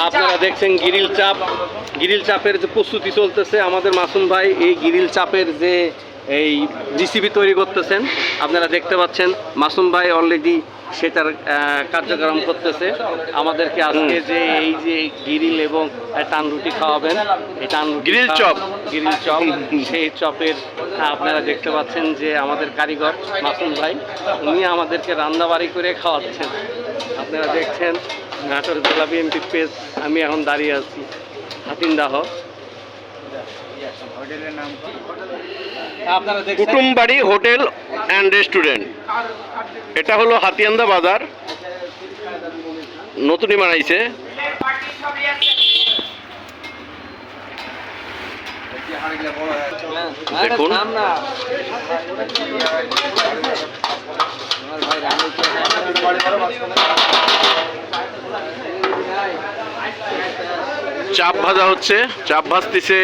আপনারা দেখছেন গ্রিল চাপের যে প্রস্তুতি চলতেছে আমাদের মাসুম ভাই এই গ্রিল চাপের যে এই রেসিপি তৈরি করতেছেন আপনারা দেখতে পাচ্ছেন মাসুম ভাই অলরেডি সেটার কার্যক্রম করতেছে আমাদেরকে আজকে যে এই যে গ্রিল এবং টান রুটি খাওয়াবেন এই টান গ্রিল চপ সেই চপের আপনারা দেখতে পাচ্ছেন যে আমাদের কারিগর মাসুম ভাই উনি আমাদেরকে রান্নাবাড়ি করে খাওয়াচ্ছেন। আপনারা দেখছেন নাটোর জেলা বিএনপি পেজ আমি এখন দাঁড়িয়ে আছি হাতিনদাহ কুটুমবাড়ি হোটেল অ্যান্ড রেস্টুরেন্ট। এটা হলো হাতিয়ান্দা বাজার, নতুনই বানাইছে। দেখুন চাপ ভাজা হচ্ছে, চাপ ভাজতেছে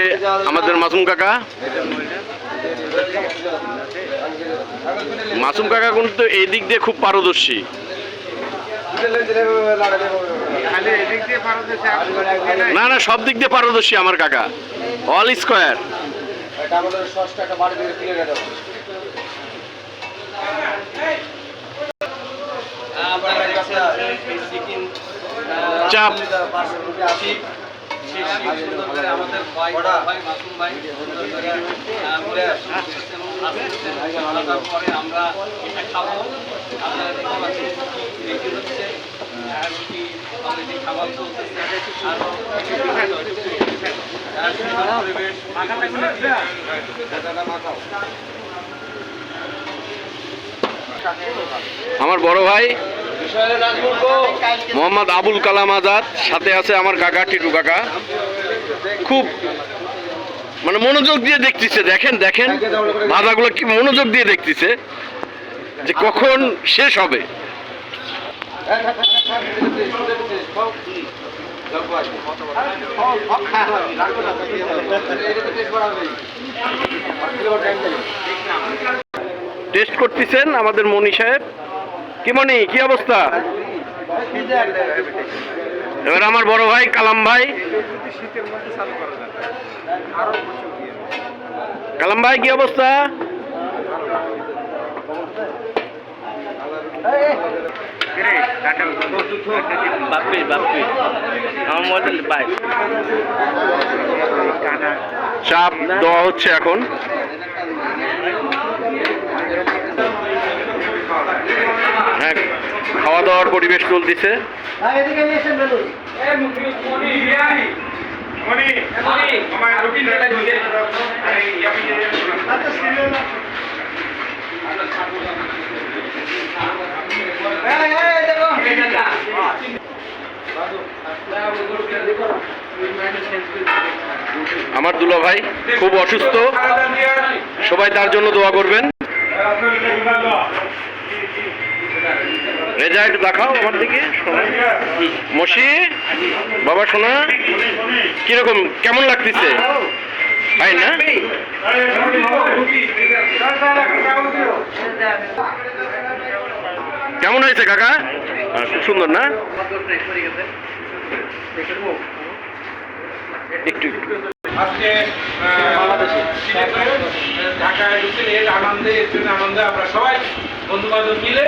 আমাদের মাসুম কাকা। মাসুম কাকা কিন্তু এই দিক দিয়ে খুব পারদর্শী। না না, সব দিক দিয়ে পারদর্শী আমার কাকা, অল স্কোয়ার। চাপ আমাদের মাসুম ভাই পরে আমরা এটা খাবো। আপনারা দেখতে পাচ্ছেন রেডি হচ্ছে রুটি অলরেডি খাবার চলতেছে। আমার বড় ভাই মোহাম্মদ আবুল কালাম আজাদ, সাথে আছে আমার কাকা টিটু কাকা। খুব মানে মনোযোগ দিয়ে দেখতেছে, দেখেন দেখেন ভাজাগুলো কি মনোযোগ দিয়ে দেখতেছে যে কখন শেষ হবে। টেস্ট করতেছেন আমাদের মনি সাহেব। কি মনি, কি অবস্থা? এবার আমার বড় ভাই কালাম ভাই। কালাম ভাই কি অবস্থা? চাপ দেওয়া হচ্ছে এখন। হ্যাঁ, খাওয়া দাওয়ার পরিবেশ চলতেছে। আমার দুলা ভাই খুব অসুস্থ, সবাই তার জন্য দোয়া করবেন। রেজা একটু দেখাও আমার দিকে। মসি বাবা শোনা, কিরকম কেমন লাগতেছে ভাই? না কেমন হয়েছে কাকা? খুব সুন্দর না? একটু আজকে ঢাকায় আনন্দে আমরা সবাই বন্ধু বান্ধব মিলে